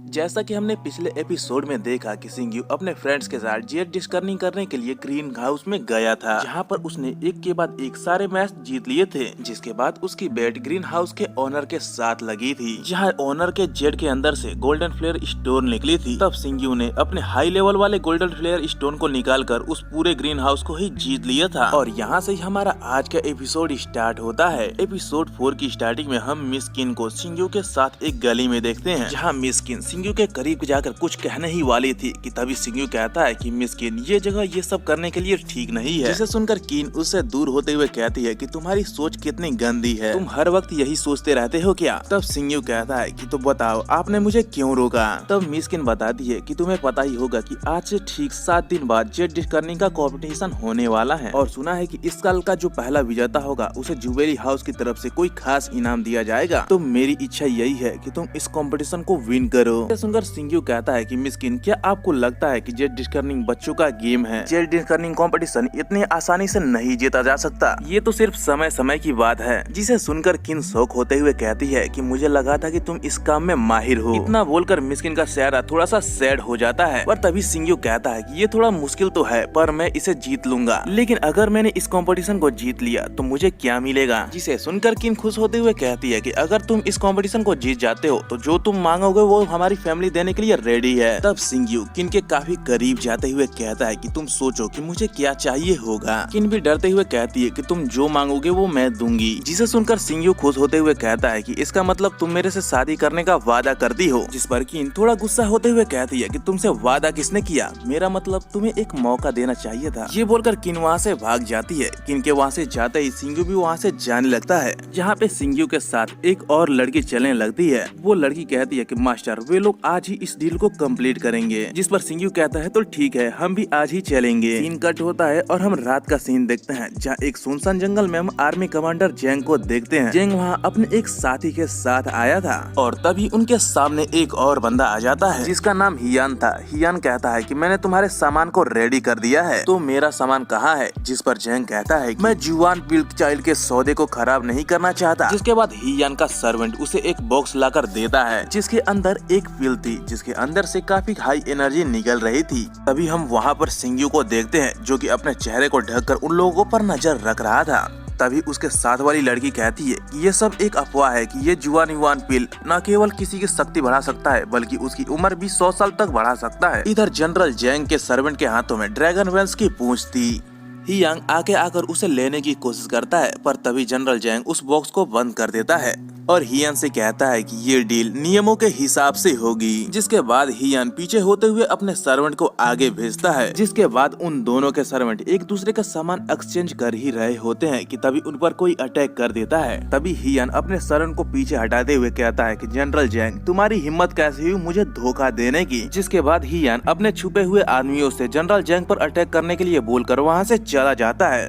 जैसा कि हमने पिछले एपिसोड में देखा कि सिंग्यू अपने फ्रेंड्स के साथ जेट डिस्कवरिंग करने के लिए ग्रीन हाउस में गया था, जहां पर उसने एक के बाद एक सारे मैच जीत लिए थे। जिसके बाद उसकी बेट ग्रीन हाउस के ओनर के साथ लगी थी, जहां ओनर के जेट के अंदर से गोल्डन फ्लेयर स्टोन निकली थी। तब सिंग्यू ने अपने हाई लेवल वाले गोल्डन फ्लेयर स्टोन को निकालकर उस पूरे ग्रीन हाउस को ही जीत लिया था। और यहाँ से ही हमारा आज का एपिसोड स्टार्ट होता है। एपिसोड 4 की स्टार्टिंग में हम मिस किन को सिंग्यू के साथ एक गली में देखते हैं, जहाँ मिस किन सिंग्यू के करीब जाकर कुछ कहने ही वाली थी कि तभी सिंग्यू कहता है कि मिस किन, ये जगह ये सब करने के लिए ठीक नहीं है। जिसे सुनकर किन उससे दूर होते हुए कहती है कि तुम्हारी सोच कितनी गंदी है, तुम हर वक्त यही सोचते रहते हो क्या। तब सिंग्यू कहता है कि तो बताओ आपने मुझे क्यों रोका। तब मिस किन बताती है कि तुम्हें पता ही होगा कि आज से ठीक 7 दिन बाद जेट डिस्कवरिंग का कंपटीशन होने वाला है, और सुना है कि इस साल का जो पहला विजेता होगा उसे जुवेली हाउस की तरफ से कोई खास इनाम दिया जाएगा। तो मेरी इच्छा यही है कि तुम इस कंपटीशन को विन करो। सुनकर सिंग्यू कहता है कि मिस किन, क्या आपको लगता है कि जेट डिस्कवरिंग बच्चों का गेम है? जेट डिस्कवरिंग कंपटीशन इतनी आसानी से नहीं जीता जा सकता, ये तो सिर्फ समय समय की बात है। जिसे सुनकर किन शौक होते हुए कहती है कि मुझे लगा था कि तुम इस काम में माहिर हो। इतना बोलकर मिस किन का चेहरा थोड़ा सा सैड हो जाता है। पर तभी सिंग्यू कहता है कि ये थोड़ा मुश्किल तो है, पर मैं इसे जीत लूंगा। लेकिन अगर मैंने इस कंपटीशन को जीत लिया तो मुझे क्या मिलेगा? जिसे सुनकर किन खुश होते हुए कहती है कि अगर तुम इस कंपटीशन को जीत जाते हो तो जो तुम मांगोगे वो हमारी फैमिली देने के लिए रेडी है। तब सिंग्यू किन के काफी करीब जाते हुए कहता है कि तुम सोचो कि मुझे क्या चाहिए होगा। किन भी डरते हुए कहती है कि तुम जो मांगोगे वो मैं दूंगी। जिसे सुनकर सिंग्यू खुश होते हुए कहता है कि इसका मतलब तुम मेरे से शादी करने का वादा करती हो। जिस पर किन थोड़ा गुस्सा होते हुए कहती है कि तुमसे वादा किसने किया, मेरा मतलब तुम्हें एक मौका देना चाहिए था। ये बोलकर किन वहाँ से भाग जाती है। किन के वहाँ से जाते ही सिंग्यू भी वहाँ से जाने लगता है, जहाँ पे सिंग्यू के साथ एक और लड़की चलने लगती है। वो लड़की कहती है कि मास्टर वे लोग आज ही इस डील को कंप्लीट करेंगे। जिस पर सिंग्यू कहता है तो ठीक है, हम भी आज ही चलेंगे। सीन कट होता है और हम रात का सीन देखते हैं, जहाँ एक सुनसान जंगल में हम आर्मी कमांडर जेंग को देखते हैं। जेंग वहाँ अपने एक साथी के साथ आया था और तभी उनके सामने एक और बंदा आ जाता है जिसका नाम हियान था। हियान कहता है कि मैंने तुम्हारे सामान को रेडी कर दिया है, तो मेरा सामान कहाँ है? जिस पर जेंग कहता है कि मैं जुआन पिल्क चाइल्ड के सौदे को खराब नहीं करना चाहता। जिसके बाद हियान का सर्वेंट उसे एक बॉक्स लाकर देता है, जिसके अंदर एक पिल थी, जिसके अंदर से काफी हाई एनर्जी निकल रही थी। तभी हम वहाँ पर सिंग्यू को देखते हैं, जो कि अपने चेहरे को ढककर उन लोगों पर नजर रख रहा था। तभी उसके साथ वाली लड़की कहती है कि ये सब एक अफवाह है कि ये जुआन युआन पिल न केवल किसी की शक्ति बढ़ा सकता है बल्कि उसकी उम्र भी 100 साल तक बढ़ा सकता है। इधर जनरल जेंग के सर्वेंट के हाथों में ड्रैगन वेंस की पूंछ थी। हियांग आके आकर उसे लेने की कोशिश करता है, पर तभी जनरल जेंग उस बॉक्स को बंद कर देता है और हियान से कहता है कि ये डील नियमों के हिसाब से होगी। जिसके बाद हियान पीछे होते हुए अपने सर्वेंट को आगे भेजता है। जिसके बाद उन दोनों के सर्वेंट एक दूसरे का सामान एक्सचेंज कर ही रहे होते हैं कि तभी उन पर कोई अटैक कर देता है। तभी हियान अपने सर्वेंट को पीछे हटाते हुए कहता है कि जनरल जेंग, तुम्हारी हिम्मत कैसी हुई मुझे धोखा देने की। जिसके बाद हियान अपने छुपे हुए आदमियों से जनरल जेंग पर अटैक करने के लिए बोलकर वहाँ से चला जाता है,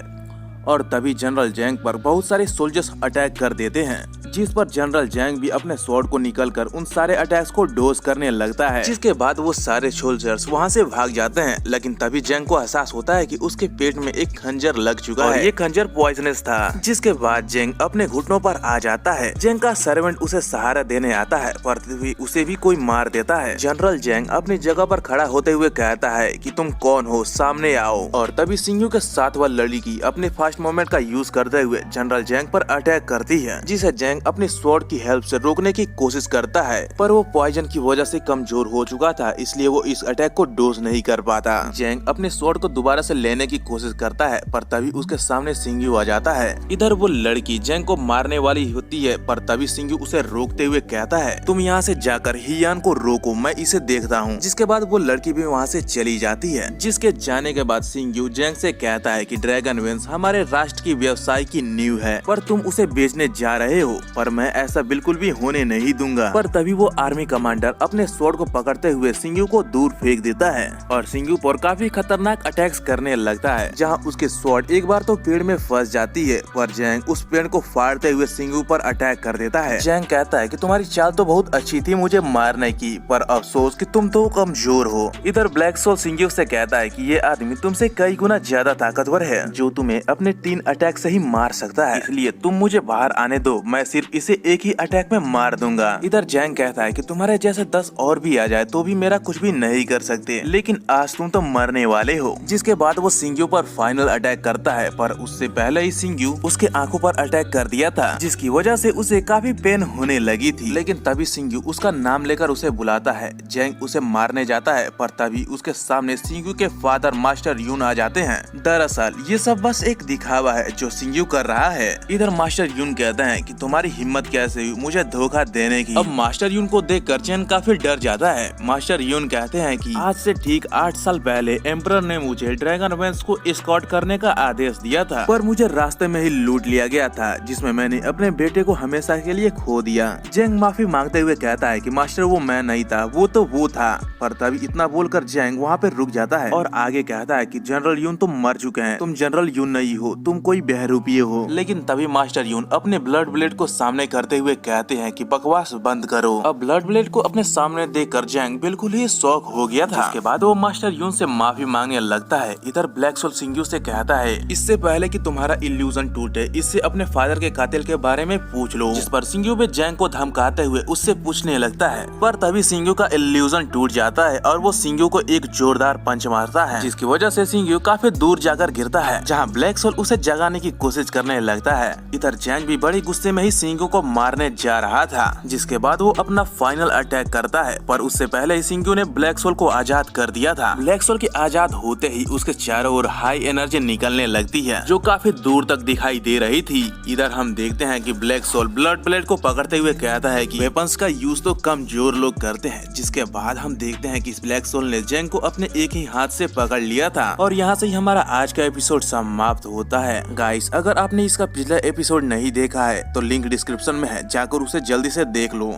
और तभी जनरल जेंग पर बहुत सारे सोल्जर्स अटैक कर देते हैं। जिस पर जनरल जेंग भी अपने स्वॉर्ड को निकलकर उन सारे अटैक्स को डोज करने लगता है। जिसके बाद वो सारे सोल्जर्स वहाँ से भाग जाते हैं, लेकिन तभी जेंग को एहसास होता है कि उसके पेट में एक खंजर लग चुका है। ये खंजर पॉइजनस था। जिसके बाद जेंग अपने घुटनों पर आ जाता है। जेंग का सर्वेंट उसे सहारा देने आता है, पर तभी उसे भी कोई मार देता है। जनरल जेंग अपनी जगह पर खड़ा होते हुए कहता है कि तुम कौन हो, सामने आओ। और तभी सिंग्यू के साथ वह लड़की अपने फास्ट मोमेंट का यूज करते हुए जनरल जेंग पर अटैक करती है, जिसे जेंग अपने स्वॉर्ड की हेल्प से रोकने की कोशिश करता है, पर वो पॉइजन की वजह से कमजोर हो चुका था, इसलिए वो इस अटैक को डोज नहीं कर पाता। जेंग अपने स्वॉर्ड को दोबारा से लेने की कोशिश करता है, पर तभी उसके सामने सिंग्यू आ जाता है। इधर वो लड़की जेंग को मारने वाली होती है, पर तभी सिंग्यू उसे रोकते हुए कहता है तुम यहाँ से जाकर हियान को रोको, मैं इसे देखता हूँ। जिसके बाद वो लड़की भी वहाँ से चली जाती है। जिसके जाने के बाद सिंग्यू जेंग से कहता है कि ड्रैगन वेंस हमारे राष्ट्र की व्यवसाय की नींव है, पर तुम उसे बेचने जा रहे हो, पर मैं ऐसा बिल्कुल भी होने नहीं दूंगा। पर तभी वो आर्मी कमांडर अपने स्वॉर्ड को पकड़ते हुए सिंग्यू को दूर फेंक देता है और सिंग्यू पर काफी खतरनाक अटैक्स करने लगता है, जहां उसके स्वॉर्ड एक बार तो पेड़ में फंस जाती है, पर जेंग उस पेड़ को फाड़ते हुए सिंग्यू पर अटैक कर देता है। जेंग कहता है कि तुम्हारी चाल तो बहुत अच्छी थी मुझे मारने की, पर अफसोस कि तुम तो कमजोर हो। इधर ब्लैक सोल सिंग्यू से कहता है कि ये आदमी तुमसे कई गुना ज्यादा ताकतवर है, जो तुम्हें अपने 3 अटैक से ही मार सकता है, इसलिए तुम मुझे बाहर आने दो, मैं सिर्फ इसे एक ही अटैक में मार दूंगा। इधर जैंग कहता है कि तुम्हारे जैसे 10 और भी आ जाए तो भी मेरा कुछ भी नहीं कर सकते, लेकिन आज तुम तो मरने वाले हो। जिसके बाद वो सिंग्यू पर फाइनल अटैक करता है, पर उससे पहले ही सिंग्यू उसके आंखों पर अटैक कर दिया था, जिसकी वजह से उसे काफी पेन होने लगी थी। लेकिन तभी सिंग्यू उसका नाम लेकर उसे बुलाता है। जैंग उसे मारने जाता है, पर तभी उसके सामने सिंग्यू के फादर मास्टर यून आ जाते हैं। दरअसल ये सब बस एक दिखावा है जो सिंग्यू कर रहा है। इधर मास्टर यून कहते हैं कि तुम्हारी हिम्मत कैसे हुई मुझे धोखा देने की। अब मास्टर यून को देखकर चैन काफी डर जाता है। मास्टर यून कहते हैं कि आज से ठीक 8 साल पहले एम्परर ने मुझे ड्रैगन वेंस को एस्कॉर्ट करने का आदेश दिया था, पर मुझे रास्ते में ही लूट लिया गया था, जिसमें मैंने अपने बेटे को हमेशा के लिए खो दिया। जैंग माफी मांगते हुए कहता है कि मास्टर वो मैं नहीं था, वो तो वो था। पर तभी इतना बोलकर जैंग वहाँ पे रुक जाता है और आगे कहता है कि जनरल यून तुम मर चुके हैं, तुम जनरल यून नहीं हो, तुम कोई बहरूपिये हो। लेकिन तभी मास्टर यून अपने ब्लड ब्लेड को सामने करते हुए कहते हैं कि बकवास बंद करो। अब ब्लड ब्लेड को अपने सामने देखकर जैंग बिल्कुल ही शॉक हो गया था। इसके बाद वो मास्टर यून से माफी मांगने लगता है। इधर ब्लैक सोल सिंग्यू से कहता है इससे पहले कि तुम्हारा इल्यूजन टूटे, इससे अपने फादर के कातिल के बारे में पूछ लो। जिस पर सिंग्यू भी जैंग को धमकाते हुए उससे पूछने लगता है, पर तभी सिंग्यू का इल्यूजन टूट जाता है और वो सिंग्यू को एक जोरदार पंच मारता है, जिसकी वजह से सिंग्यू काफी दूर जाकर गिरता है, जहाँ ब्लैक सोल उसे जगाने की कोशिश करने लगता है। इधर जैंग भी बड़ी गुस्से में ही सिंग्यू को मारने जा रहा था, जिसके बाद वो अपना फाइनल अटैक करता है, पर उससे पहले ही सिंग्यू ने ब्लैक सोल को आजाद कर दिया था। ब्लैक सोल के आजाद होते ही उसके चारों ओर हाई एनर्जी निकलने लगती है, जो काफी दूर तक दिखाई दे रही थी। इधर हम देखते हैं कि ब्लैक सोल ब्लड ब्लेड को पकड़ते हुए कहता है कि वेपन्स का यूज तो कमजोर लोग करते हैं। जिसके बाद हम देखते हैं कि ब्लैक सोल ने जैंग को अपने एक ही हाथ से पकड़ लिया था। और यहाँ से ही हमारा आज का एपिसोड समाप्त होता है। गाइस, अगर आपने इसका पिछला एपिसोड नहीं देखा है तो लिंक डिस्क्रिप्शन में है, जाकर उसे जल्दी से देख लो।